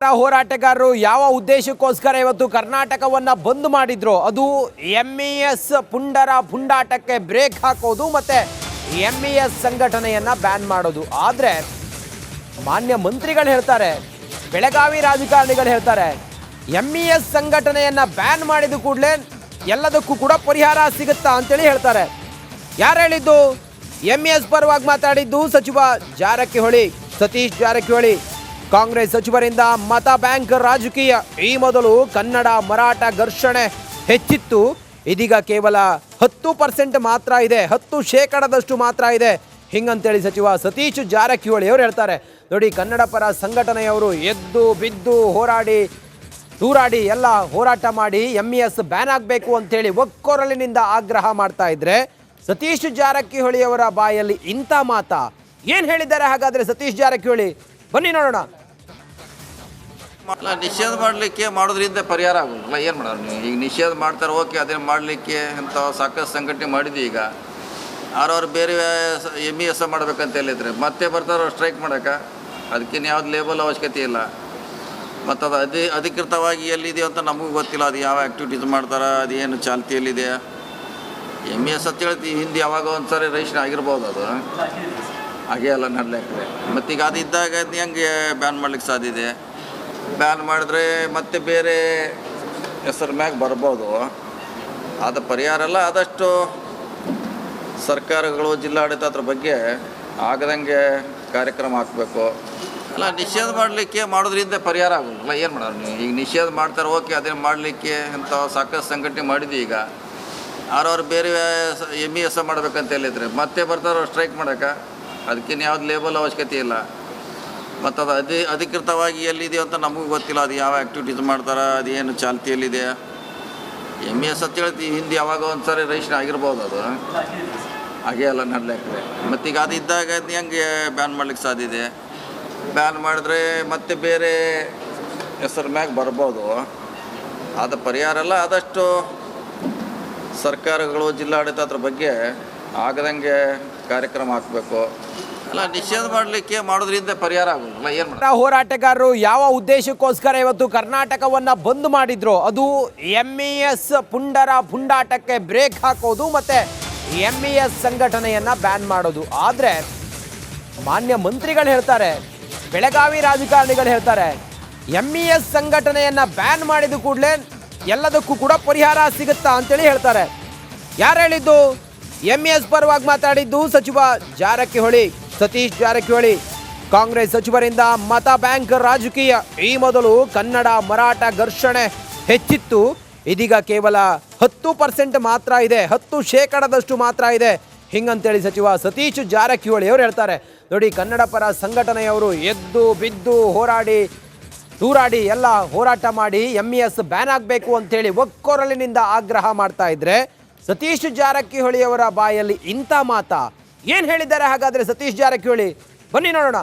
ಹೋರಾಟಗಾರರು ಯಾವ ಉದ್ದೇಶಕ್ಕೋಸ್ಕರ ಇವತ್ತು ಕರ್ನಾಟಕವನ್ನ ಬಂದ್ ಮಾಡಿದ್ರು ಅದು ಎಂಇಎಸ್ ಪುಂಡರ ಪುಂಡಾಟಕ್ಕೆ ಬ್ರೇಕ್ ಹಾಕೋದು ಮತ್ತೆ ಎಂಇಎಸ್ ಸಂಘಟನೆಯನ್ನ ಬ್ಯಾನ್ ಮಾಡೋದು. ಆದ್ರೆ ಮಾನ್ಯ ಮಂತ್ರಿಗಳು ಹೇಳ್ತಾರೆ, ಬೆಳಗಾವಿ ರಾಜಕಾರಣಿಗಳು ಹೇಳ್ತಾರೆ, ಎಂಇಎಸ್ ಸಂಘಟನೆಯನ್ನ ಬ್ಯಾನ್ ಮಾಡಿದ ಕೂಡಲೇ ಎಲ್ಲದಕ್ಕೂ ಕೂಡ ಪರಿಹಾರ ಸಿಗುತ್ತಾ ಅಂತೇಳಿ ಹೇಳ್ತಾರೆ. ಯಾರು ಹೇಳಿದ್ದು? ಎಂಇಎಸ್ ಪರವಾಗಿ ಮಾತಾಡಿದ್ದು ಸಚಿವ ಜಾರಕಿಹೊಳಿ, ಸತೀಶ್ ಜಾರಕಿಹೊಳಿ. ಕಾಂಗ್ರೆಸ್ ಸಚಿವರಿಂದ ಮತ ಬ್ಯಾಂಕ್ ರಾಜಕೀಯ. ಈ ಮೊದಲು ಕನ್ನಡ ಮರಾಠ ಘರ್ಷಣೆ ಹೆಚ್ಚಿತ್ತು, ಇದೀಗ ಕೇವಲ 10% ಮಾತ್ರ ಇದೆ, 10% ಮಾತ್ರ ಇದೆ ಹಿಂಗಂತೇಳಿ ಸಚಿವ ಸತೀಶ್ ಜಾರಕಿಹೊಳಿ ಅವರು ಹೇಳ್ತಾರೆ. ನೋಡಿ, ಕನ್ನಡ ಪರ ಸಂಘಟನೆಯವರು ಎದ್ದು ಬಿದ್ದು ಹೋರಾಡಿ ತೂರಾಡಿ ಎಲ್ಲ ಹೋರಾಟ ಮಾಡಿ ಎಂಇಎಸ್ ಬ್ಯಾನ್ ಆಗಬೇಕು ಅಂತೇಳಿ ಒಕ್ಕೊರಲಿನಿಂದ ಆಗ್ರಹ ಮಾಡ್ತಾ ಇದ್ರೆ ಸತೀಶ್ ಜಾರಕಿಹೊಳಿ ಅವರ ಬಾಯಲ್ಲಿ ಇಂಥ ಮಾತಾ ಏನು ಹೇಳಿದ್ದಾರೆ? ಹಾಗಾದ್ರೆ ಸತೀಶ್ ಜಾರಕಿಹೊಳಿ ಬನ್ನಿ ನೋಡೋಣ. ನಿಷೇಧ ಮಾಡಲಿಕ್ಕೆ ಮಾಡೋದ್ರಿಂದ ಪರಿಹಾರ ಆಗೋಲ್ಲ. ಏನು ಮಾಡೋರು ನೀವು? ಈಗ ನಿಷೇಧ ಮಾಡ್ತಾರೆ, ಓಕೆ, ಅದೇನು ಮಾಡಲಿಕ್ಕೆ ಅಂತ ಸಾಕಷ್ಟು ಸಂಘಟನೆ ಮಾಡಿದ್ವಿ. ಈಗ ಅವ್ರವ್ರು ಬೇರೆ ಎಂಇಎಸ್ ಮಾಡ್ಬೇಕಂತ ಹೇಳಿದ್ರೆ ಮತ್ತೆ ಬರ್ತಾರೋ ಸ್ಟ್ರೈಕ್ ಮಾಡೋಕೆ. ಅದಕ್ಕೇನು ಯಾವ್ದು ಲೇಬಲ್ ಅವಶ್ಯಕತೆ ಇಲ್ಲ. ಮತ್ತು ಅದು ಅಧಿಕೃತವಾಗಿ ಎಲ್ಲಿದೆ ಅಂತ ನಮಗೂ ಗೊತ್ತಿಲ್ಲ. ಅದು ಯಾವ ಆ್ಯಕ್ಟಿವಿಟೀಸ್ ಮಾಡ್ತಾರೆ, ಅದು ಏನು ಚಾಲ್ತಿಯಲ್ಲಿದೆ. ಎಂಇಎಸ್ ಅಂತ ಹೇಳ್ತೀವಿ, ಹಿಂದೆ ಯಾವಾಗ ಒಂದು ಸಾರಿ ರಿಜಿಸ್ಟ್ರೇಷನ್ ಆಗಿರ್ಬೋದು, ಅದು ಹಾಗೆ ಎಲ್ಲ ನಡ್ಲಿಕ್ಕೆ. ಮತ್ತೀಗ ಅದು ಇದ್ದಾಗ ಹೆಂಗೆ ಬ್ಯಾನ್ ಮಾಡ್ಲಿಕ್ಕೆ ಸಾಧ್ಯ ಇದೆ? ಬ್ಯಾನ್ ಮಾಡಿದ್ರೆ ಮತ್ತೆ ಬೇರೆ ಹೆಸರು ಮ್ಯಾಗ ಬರ್ಬೋದು. ಅದು ಪರಿಹಾರ ಅಲ್ಲ. ಆದಷ್ಟು ಸರ್ಕಾರಗಳು, ಜಿಲ್ಲಾಡಳಿತ ಅದ್ರ ಬಗ್ಗೆ ಆಗದಂಗೆ ಕಾರ್ಯಕ್ರಮ ಹಾಕಬೇಕು. ಅಲ್ಲ, ನಿಷೇಧ ಮಾಡಲಿಕ್ಕೆ ಮಾಡೋದ್ರಿಂದ ಪರಿಹಾರ ಆಗೋಲ್ಲ. ಏನು ಮಾಡೋರು ನೀವು? ಈಗ ನಿಷೇಧ ಮಾಡ್ತಾರೆ, ಓಕೆ, ಅದೇನು ಮಾಡಲಿಕ್ಕೆ ಅಂತ ಸಾಕಷ್ಟು ಸಂಘಟನೆ ಮಾಡಿದ್ವಿ. ಈಗ ಅವ್ರವ್ರು ಬೇರೆ ಎಂಇಎಸ್ ಮಾಡ್ಬೇಕಂತ ಹೇಳಿದ್ರೆ ಮತ್ತೆ ಬರ್ತಾರೋ ಸ್ಟ್ರೈಕ್ ಮಾಡೋಕೆ. ಅದಕ್ಕೇನು ಯಾವ್ದು ಲೇಬಲ್ ಅವಶ್ಯಕತೆ ಇಲ್ಲ. ಮತ್ತು ಅದು ಅಧಿಕೃತವಾಗಿ ಎಲ್ಲಿದೆ ಅಂತ ನಮಗೂ ಗೊತ್ತಿಲ್ಲ. ಅದು ಯಾವ ಆ್ಯಕ್ಟಿವಿಟೀಸ್ ಮಾಡ್ತಾರೆ, ಅದು ಏನು ಚಾಲ್ತಿಯಲ್ಲಿದೆ. ಎಂಇಎಸ್ ಅಂತ ಹೇಳ್ತೀವಿ, ಹಿಂದೆ ಯಾವಾಗ ಒಂದು ಸಾರಿ ರಿಜಿಸ್ಟ್ರೇಷನ್ ಆಗಿರ್ಬೋದು, ಅದು ಹಾಗೆ ಎಲ್ಲ ನಡ್ಲಿಕ್ಕೆ. ಮತ್ತೀಗ ಅದು ಇದ್ದಾಗ ಹೆಂಗೆ ಬ್ಯಾನ್ ಮಾಡ್ಲಿಕ್ಕೆ ಸಾಧ್ಯ ಇದೆ? ಬ್ಯಾನ್ ಮಾಡಿದ್ರೆ ಮತ್ತೆ ಬೇರೆ ಹೆಸರು ಮ್ಯಾಗ ಬರ್ಬೋದು. ಅದು ಪರಿಹಾರ ಅಲ್ಲ. ಆದಷ್ಟು ಸರ್ಕಾರಗಳು, ಜಿಲ್ಲಾಡಳಿತ ಅದ್ರ ಬಗ್ಗೆ ಆಗದಂಗೆ ಕಾರ್ಯಕ್ರಮ ಹಾಕಬೇಕು. ಅಲ್ಲ, ನಿಷೇಧ ಮಾಡಲಿಕ್ಕೆ ಮಾಡೋದ್ರಿಂದ ಪರಿಹಾರ ಆಗೋಲ್ಲ. ಏನು ಮಾಡೋರು? ಹೋರಾಟಗಾರರು ಯಾವ ಉದ್ದೇಶಕ್ಕೋಸ್ಕರ ಇವತ್ತು ಕರ್ನಾಟಕವನ್ನ ಬಂದ್ ಮಾಡಿದ್ರು ಅದು ಎಂಇಎಸ್ ಪುಂಡರ ಪುಂಡಾಟಕ್ಕೆ ಬ್ರೇಕ್ ಹಾಕೋದು ಮತ್ತೆ ಎಂಇಎಸ್ ಸಂಘಟನೆಯನ್ನ ಬ್ಯಾನ್ ಮಾಡೋದು. ಆದ್ರೆ ಮಾನ್ಯ ಮಂತ್ರಿಗಳು ಹೇಳ್ತಾರೆ, ಬೆಳಗಾವಿ ರಾಜಕಾರಣಿಗಳು ಹೇಳ್ತಾರೆ, ಎಂಇಎಸ್ ಸಂಘಟನೆಯನ್ನ ಬ್ಯಾನ್ ಮಾಡಿದ ಕೂಡಲೇ ಎಲ್ಲದಕ್ಕೂ ಕೂಡ ಪರಿಹಾರ ಸಿಗುತ್ತಾ ಅಂತೇಳಿ ಹೇಳ್ತಾರೆ. ಯಾರು ಹೇಳಿದ್ದು? ಎಂಇಎಸ್ ಪರವಾಗಿ ಮಾತಾಡಿದ್ದು ಸಚಿವ ಜಾರಕಿಹೊಳಿ, ಸತೀಶ್ ಜಾರಕಿಹೊಳಿ. ಕಾಂಗ್ರೆಸ್ ಸಚಿವರಿಂದ ಮತ ಬ್ಯಾಂಕ್ ರಾಜಕೀಯ. ಈ ಮೊದಲು ಕನ್ನಡ ಮರಾಠ ಘರ್ಷಣೆ ಹೆಚ್ಚಿತ್ತು, ಇದೀಗ ಕೇವಲ 10% ಮಾತ್ರ ಇದೆ, 10% ಮಾತ್ರ ಇದೆ ಹಿಂಗಂತೇಳಿ ಸಚಿವ ಸತೀಶ್ ಜಾರಕಿಹೊಳಿ ಅವರು ಹೇಳ್ತಾರೆ. ನೋಡಿ, ಕನ್ನಡ ಪರ ಸಂಘಟನೆಯವರು ಎದ್ದು ಬಿದ್ದು ಹೋರಾಡಿ ತೂರಾಡಿ ಎಲ್ಲ ಹೋರಾಟ ಮಾಡಿ ಎಂಇಎಸ್ ಬ್ಯಾನ್ ಆಗಬೇಕು ಅಂತೇಳಿ ಒಕ್ಕೊರಲಿನಿಂದ ಆಗ್ರಹ ಮಾಡ್ತಾ ಇದ್ರೆ ಸತೀಶ್ ಜಾರಕಿಹೊಳಿ ಅವರ ಬಾಯಲ್ಲಿ ಇಂಥ ಮಾತಾ ಏನು ಹೇಳಿದ್ದಾರೆ? ಹಾಗಾದ್ರೆ ಸತೀಶ್ ಜಾರಕಿಹೊಳಿ ಬನ್ನಿ ನೋಡೋಣ.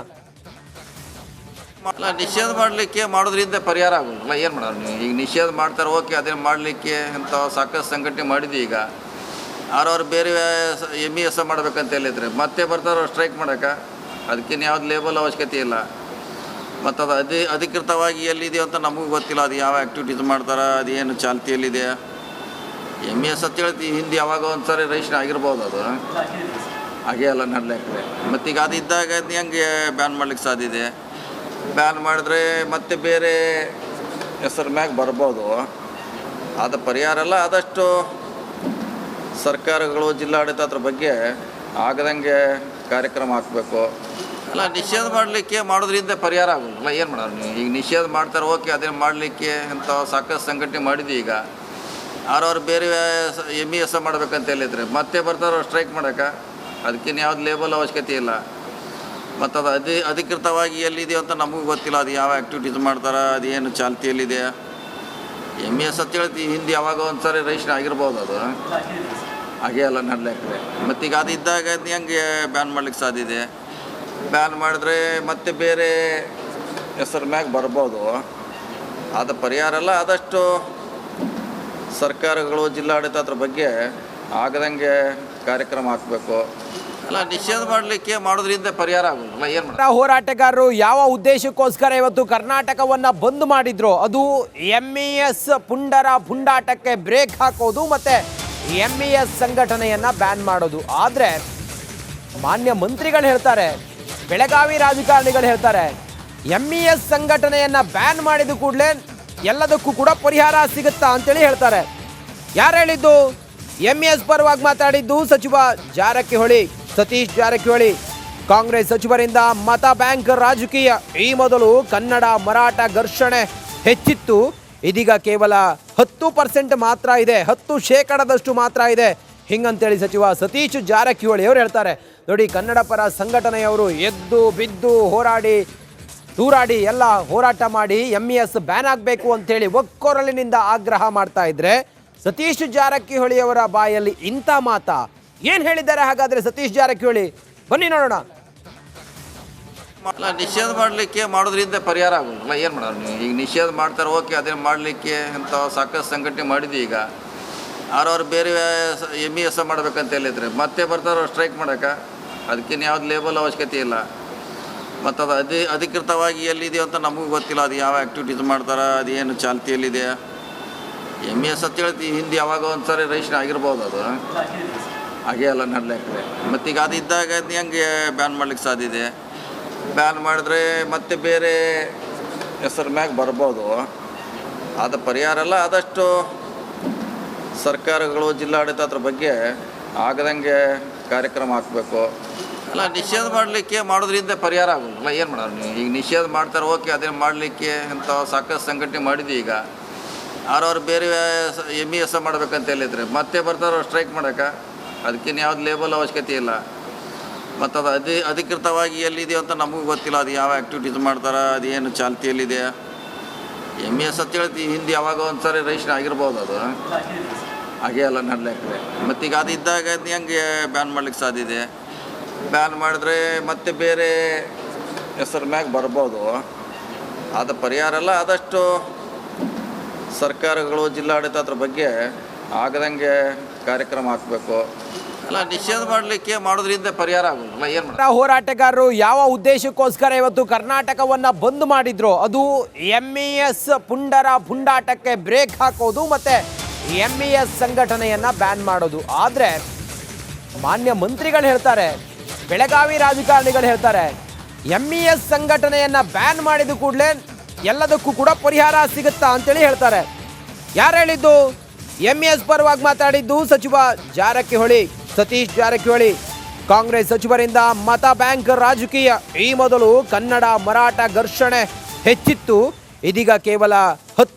ನಿಷೇಧ ಮಾಡಲಿಕ್ಕೆ ಮಾಡೋದ್ರಿಂದ ಪರಿಹಾರ ಆಗೋಲ್ಲ. ಏನು ಮಾಡೋರು ನೀವು? ಈಗ ನಿಷೇಧ ಮಾಡ್ತಾರೆ, ಓಕೆ, ಅದೇನು ಮಾಡಲಿಕ್ಕೆ ಅಂತ ಸಾಕಷ್ಟು ಸಂಘಟನೆ ಮಾಡಿದ್ವಿ. ಈಗ ಅವ್ರವ್ರು ಬೇರೆ ಎಂಇಎಸ್ ಮಾಡ್ಬೇಕಂತ ಹೇಳಿದ್ರೆ ಮತ್ತೆ ಬರ್ತಾರೋ ಸ್ಟ್ರೈಕ್ ಮಾಡೋಕೆ. ಅದಕ್ಕೇನು ಯಾವ್ದು ಲೇಬಲ್ ಅವಶ್ಯಕತೆ ಇಲ್ಲ. ಮತ್ತು ಅದು ಅಧಿಕೃತವಾಗಿ ಎಲ್ಲಿದೆ ಅಂತ ನಮಗೂ ಗೊತ್ತಿಲ್ಲ. ಅದು ಯಾವ ಆ್ಯಕ್ಟಿವಿಟೀಸ್ ಮಾಡ್ತಾರೆ, ಅದು ಏನು ಚಾಲ್ತಿಯಲ್ಲಿದೆ. ಎಂಇಎಸ್ ಅಂತ ಹೇಳ್ತೀವಿ, ಹಿಂದೆ ಯಾವಾಗ ಒಂದು ಸಾರಿ ರಿಜಿಸ್ಟ್ರೇಷನ್ ಆಗಿರ್ಬೋದು, ಅದು ಹಾಗೆ ಎಲ್ಲ ನಡ್ಲಿಕ್ಕೆ. ಮತ್ತೀಗ ಅದು ಇದ್ದಾಗ ಹೆಂಗೆ ಬ್ಯಾನ್ ಮಾಡ್ಲಿಕ್ಕೆ ಸಾಧ್ಯ ಇದೆ? ಬ್ಯಾನ್ ಮಾಡಿದ್ರೆ ಮತ್ತೆ ಬೇರೆ ಹೆಸರು ಮ್ಯಾಗ ಬರ್ಬೋದು. ಅದು ಪರಿಹಾರ ಅಲ್ಲ. ಆದಷ್ಟು ಸರ್ಕಾರಗಳು, ಜಿಲ್ಲಾಡಳಿತ ಅದ್ರ ಬಗ್ಗೆ ಆಗದಂಗೆ ಕಾರ್ಯಕ್ರಮ ಹಾಕಬೇಕು. ಅಲ್ಲ, ನಿಷೇಧ ಮಾಡಲಿಕ್ಕೆ ಮಾಡೋದ್ರಿಂದ ಪರಿಹಾರ ಆಗೋಲ್ಲ. ಏನು ಮಾಡೋರು ನೀವು? ಈಗ ನಿಷೇಧ ಮಾಡ್ತಾರೆ, ಓಕೆ, ಅದೇನು ಮಾಡಲಿಕ್ಕೆ ಅಂತ ಸಾಕಷ್ಟು ಸಂಘಟನೆ ಮಾಡಿದ್ವಿ. ಈಗ ಅವ್ರವ್ರು ಬೇರೆ ಎಂಇಎಸ್ ಮಾಡ್ಬೇಕಂತ ಹೇಳಿದ್ರೆ ಮತ್ತೆ ಬರ್ತಾರೋ ಸ್ಟ್ರೈಕ್ ಮಾಡೋಕೆ. ಅದಕ್ಕೇನು ಯಾವ್ದು ಲೇಬಲ್ ಅವಶ್ಯಕತೆ ಇಲ್ಲ. ಮತ್ತು ಅದು ಅಧಿಕೃತವಾಗಿ ಎಲ್ಲಿದೆ ಅಂತ ನಮಗೂ ಗೊತ್ತಿಲ್ಲ. ಅದು ಯಾವ ಆ್ಯಕ್ಟಿವಿಟೀಸ್ ಮಾಡ್ತಾರೆ, ಅದು ಏನು ಚಾಲ್ತಿಯಲ್ಲಿದೆ. ಎಂಇಎಸ್ ಅಂತ ಹೇಳ್ತೀವಿ, ಹಿಂದೆ ಯಾವಾಗ ಒಂದು ಸಾರಿ ರಿಜಿಸ್ಟ್ರೇಷನ್ ಆಗಿರ್ಬೋದು, ಅದು ಹಾಗೆ ಎಲ್ಲ ನಡ್ಲಿಕ್ಕೆ. ಮತ್ತೀಗ ಅದು ಇದ್ದಾಗ ಹೆಂಗೆ ಬ್ಯಾನ್ ಮಾಡ್ಲಿಕ್ಕೆ ಸಾಧ್ಯ ಇದೆ? ಬ್ಯಾನ್ ಮಾಡಿದ್ರೆ ಮತ್ತೆ ಬೇರೆ ಹೆಸರು ಮ್ಯಾಗ ಬರ್ಬೋದು. ಅದು ಪರಿಹಾರ ಅಲ್ಲ. ಆದಷ್ಟು ಸರ್ಕಾರಗಳು, ಜಿಲ್ಲಾಡಳಿತ ಅದ್ರ ಬಗ್ಗೆ ಆಗದಂಗೆ ಕಾರ್ಯಕ್ರಮ ಹಾಕಬೇಕು. ಅಲ್ಲ ನಿಷೇಧ ಮಾಡಲಿಕ್ಕೆ ಮಾಡೋದ್ರಿಂದ ಪರಿಹಾರ ಆಗೋಲ್ಲ ಏನು ಮಾಡೋದು. ಹೋರಾಟಗಾರರು ಯಾವ ಉದ್ದೇಶಕ್ಕೋಸ್ಕರ ಇವತ್ತು ಕರ್ನಾಟಕವನ್ನ ಬಂದ್ ಮಾಡಿದ್ರು ಅದು MES ಪುಂಡರ ಪುಂಡಾಟಕ್ಕೆ ಬ್ರೇಕ್ ಹಾಕೋದು ಮತ್ತೆ MES ಸಂಘಟನೆಯನ್ನ ಬ್ಯಾನ್ ಮಾಡೋದು. ಆದ್ರೆ ಮಾನ್ಯ ಮಂತ್ರಿಗಳು ಹೇಳ್ತಾರೆ, ಬೆಳಗಾವಿ ರಾಜಕಾರಣಿಗಳು ಹೇಳ್ತಾರೆ, MES ಸಂಘಟನೆಯನ್ನ ಬ್ಯಾನ್ ಮಾಡಿದ ಕೂಡಲೇ ಎಲ್ಲದಕ್ಕೂ ಕೂಡ ಪರಿಹಾರ ಸಿಗುತ್ತಾ ಅಂತೇಳಿ ಹೇಳ್ತಾರೆ. ಯಾರು ಹೇಳಿದ್ದು? MES ಪರವಾಗಿ ಮಾತಾಡಿದ್ದು ಸಚಿವ ಜಾರಕಿಹೊಳಿ, ಸತೀಶ್ ಜಾರಕಿಹೊಳಿ. ಕಾಂಗ್ರೆಸ್ ಸಚಿವರಿಂದ ಮತ ಬ್ಯಾಂಕ್ ರಾಜಕೀಯ. ಈ ಮೊದಲು ಕನ್ನಡ ಮರಾಠ ಘರ್ಷಣೆ ಹೆಚ್ಚಿತ್ತು, ಇದೀಗ ಕೇವಲ 10% ಮಾತ್ರ ಇದೆ, 10% ಮಾತ್ರ ಇದೆ ಹಿಂಗಂತೇಳಿ ಸಚಿವ ಸತೀಶ್ ಜಾರಕಿಹೊಳಿ ಅವರು ಹೇಳ್ತಾರೆ. ನೋಡಿ, ಕನ್ನಡ ಪರ ಸಂಘಟನೆಯವರು ಎದ್ದು ಬಿದ್ದು ಹೋರಾಡಿ ತೂರಾಡಿ ಎಲ್ಲ ಹೋರಾಟ ಮಾಡಿ MES ಬ್ಯಾನ್ ಆಗಬೇಕು ಅಂತೇಳಿ ಒಕ್ಕೊರಲಿನಿಂದ ಆಗ್ರಹ ಮಾಡ್ತಾ ಇದ್ರೆ ಸತೀಶ್ ಜಾರಕಿಹೊಳಿ ಅವರ ಬಾಯಲ್ಲಿ ಇಂಥ ಮಾತಾ ಏನ್ ಹೇಳಿದ್ದಾರೆ ಹಾಗಾದ್ರೆ ಸತೀಶ್ ಜಾರಕಿಹೊಳಿ? ಬನ್ನಿ ನೋಡೋಣ. ಅಲ್ಲ ನಿಷೇಧ ಮಾಡಲಿಕ್ಕೆ ಮಾಡೋದ್ರಿಂದ ಪರಿಹಾರ ಆಗೋಲ್ಲ ಏನು ಮಾಡೋರು ನೀವು. ಈಗ ನಿಷೇಧ ಮಾಡ್ತಾರೆ, ಓಕೆ, ಅದನ್ನು ಮಾಡಲಿಕ್ಕೆ ಅಂತ ಸಾಕಷ್ಟು ಸಂಘಟನೆ ಮಾಡಿದ್ವಿ. ಈಗ ಯಾರವ್ರು ಬೇರೆ MES ಮಾಡ್ಬೇಕಂತ ಹೇಳಿದ್ರೆ ಮತ್ತೆ ಬರ್ತಾರೋ ಸ್ಟ್ರೈಕ್ ಮಾಡೋಕೆ. ಅದಕ್ಕೇನು ಯಾವ್ದು ಲೇಬಲ್ ಅವಶ್ಯಕತೆ ಇಲ್ಲ. ಮತ್ತು ಅದು ಅಧಿಕೃತವಾಗಿ ಎಲ್ಲಿದೆ ಅಂತ ನಮಗೂ ಗೊತ್ತಿಲ್ಲ. ಅದು ಯಾವ ಆ್ಯಕ್ಟಿವಿಟೀಸ್ ಮಾಡ್ತಾರೆ, ಅದು ಏನು ಚಾಲ್ತಿಯಲ್ಲಿದೆ. MES ಅಂತ ಹೇಳ್ತೀವಿ, ಹಿಂದೆ ಯಾವಾಗ ಒಂದು ಸಾರಿ ರಿಜಿಸ್ಟ್ರೇಷನ್ ಆಗಿರ್ಬೋದು, ಅದು ಹಾಗೆ ಎಲ್ಲ ನಡ್ಲಿಕ್ಕೆ. ಮತ್ತೀಗ ಅದು ಇದ್ದಾಗ ಅದು ಹೆಂಗೆ ಬ್ಯಾನ್ ಮಾಡ್ಲಿಕ್ಕೆ ಸಾಧ್ಯ ಇದೆ? ಬ್ಯಾನ್ ಮಾಡಿದ್ರೆ ಮತ್ತೆ ಬೇರೆ ಹೆಸರು ಮ್ಯಾಗ ಬರ್ಬೋದು. ಅದು ಪರಿಹಾರ ಅಲ್ಲ. ಆದಷ್ಟು ಸರ್ಕಾರಗಳು, ಜಿಲ್ಲಾಡಳಿತ ಅದ್ರ ಬಗ್ಗೆ ಆಗದಂಗೆ ಕಾರ್ಯಕ್ರಮ ಹಾಕಬೇಕು. ಅಲ್ಲ ನಿಷೇಧ ಮಾಡಲಿಕ್ಕೆ ಮಾಡೋದ್ರಿಂದ ಪರಿಹಾರ ಆಗೋಲ್ಲ ಏನು ಮಾಡೋರು ನೀವು. ಈಗ ನಿಷೇಧ ಮಾಡ್ತಾರೆ, ಓಕೆ, ಅದನ್ನು ಮಾಡಲಿಕ್ಕೆ ಅಂತ ಸಾಕಷ್ಟು ಸಂಘಟನೆ ಮಾಡಿದ್ವಿ. ಈಗ ಯಾರವ್ರು ಬೇರೆ MES ಮಾಡ್ಬೇಕಂತ ಹೇಳಿದ್ರೆ ಮತ್ತೆ ಬರ್ತಾರೋ ಸ್ಟ್ರೈಕ್ ಮಾಡೋಕೆ. ಅದಕ್ಕೇನು ಯಾವ್ದು ಲೇಬಲ್ ಅವಶ್ಯಕತೆ ಇಲ್ಲ. ಮತ್ತು ಅದು ಅಧಿಕೃತವಾಗಿ ಎಲ್ಲಿದೆ ಅಂತ ನಮಗೂ ಗೊತ್ತಿಲ್ಲ. ಅದು ಯಾವ ಆ್ಯಕ್ಟಿವಿಟೀಸ್ ಮಾಡ್ತಾರೆ, ಅದು ಏನು ಚಾಲ್ತಿಯಲ್ಲಿದೆ. MES ಅಂತ ಹೇಳ್ತೀವಿ, ಹಿಂದೆ ಯಾವಾಗ ಒಂದು ಸಾರಿ ರಿಜಿಸ್ಟ್ರೇಷನ್ ಆಗಿರ್ಬೋದು, ಅದು ಹಾಗೆ ಎಲ್ಲ ನಡ್ಲಿಕ್ಕೆ. ಮತ್ತೀಗ ಅದು ಇದ್ದಾಗ ಅದು ಹೆಂಗೆ ಬ್ಯಾನ್ ಮಾಡ್ಲಿಕ್ಕೆ ಸಾಧ್ಯ ಇದೆ? ಬ್ಯಾನ್ ಮಾಡಿದ್ರೆ ಮತ್ತೆ ಬೇರೆ ಹೆಸರು ಮ್ಯಾಗ ಬರ್ಬೋದು. ಅದು ಪರಿಹಾರ ಅಲ್ಲ. ಆದಷ್ಟು ಸರ್ಕಾರಗಳು, ಜಿಲ್ಲಾಡಳಿತ ಅದ್ರ ಬಗ್ಗೆ ಆಗದಂಗೆ ಕಾರ್ಯಕ್ರಮ ಹಾಕಬೇಕು. ಅಲ್ಲ ನಿಷೇಧ ಮಾಡಲಿಕ್ಕೆ ಮಾಡೋದ್ರಿಂದ ಪರಿಹಾರ ಆಗೋಲ್ಲ ಏನು ಮಾಡೋದು. ಹೋರಾಟಗಾರರು ಯಾವ ಉದ್ದೇಶಕ್ಕೋಸ್ಕರ ಇವತ್ತು ಕರ್ನಾಟಕವನ್ನ ಬಂದ್ ಮಾಡಿದ್ರು ಅದು MES ಪುಂಡರ ಪುಂಡಾಟಕ್ಕೆ ಬ್ರೇಕ್ ಹಾಕೋದು ಮತ್ತೆ MES ಸಂಘಟನೆಯನ್ನ ಬ್ಯಾನ್ ಮಾಡೋದು. ಆದ್ರೆ ಮಾನ್ಯ ಮಂತ್ರಿಗಳು ಹೇಳ್ತಾರೆ, ಬೆಳಗಾವಿ ರಾಜಕಾರಣಿಗಳು ಹೇಳ್ತಾರೆ, MES ಸಂಘಟನೆಯನ್ನ ಬ್ಯಾನ್ ಮಾಡಿದ ಕೂಡಲೇ ಎಲ್ಲದಕ್ಕೂ ಕೂಡ ಪರಿಹಾರ ಸಿಗುತ್ತಾ ಅಂತೇಳಿ ಹೇಳ್ತಾರೆ. ಯಾರು ಹೇಳಿದ್ದು? MES ಪರವಾಗಿ ಮಾತಾಡಿದ್ದು ಸಚಿವ ಜಾರಕಿಹೊಳಿ, ಸತೀಶ್ ಜಾರಕಿಹೊಳಿ. ಕಾಂಗ್ರೆಸ್ ಸಚಿವರಿಂದ ಮತ ಬ್ಯಾಂಕ್ ರಾಜಕೀಯ. ಈ ಮೊದಲು ಕನ್ನಡ ಮರಾಠ ಘರ್ಷಣೆ ಹೆಚ್ಚಿತ್ತು, ಇದೀಗ ಕೇವಲ 10